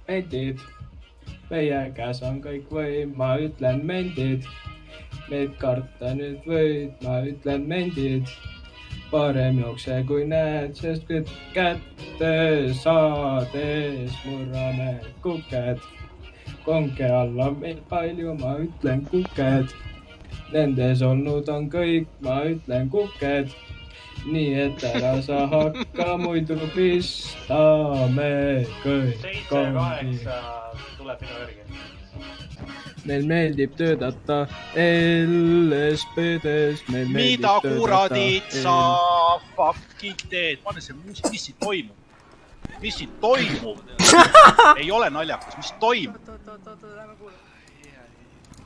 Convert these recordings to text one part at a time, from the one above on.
mendid, meie käes on kõik võim, ma ütlen mendid. Meid karta nüüd võid, ma ütlen mendid. Parem jookse kui näed, sest kätte saades murrame kuked. Konke alla meil palju, ma ütlen kuked. Nendes olnud on kõik, ma ütlen kuked. Nii et ära sa hakka, muidu pistame kõik. 7-8 tuleb minu järgi. Meil meeldib töötada LSPD-s. Mida kuradid sa fucking teed? Pane see muusik, mis siin toimub? Mis siin toimub? Ei ole naljakas, mis toimub?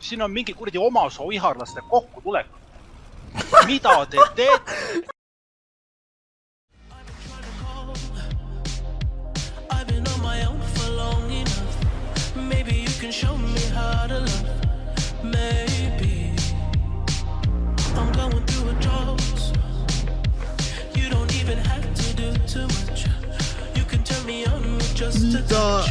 Siin on mingi kuradi omasoo iharlaste kokku tulek. Mida te teete? I've been on my own for long enough. Maybe you can show me how to love. Maybe I'm going through a drought. You don't even have to do too much. You can turn me on with just a touch.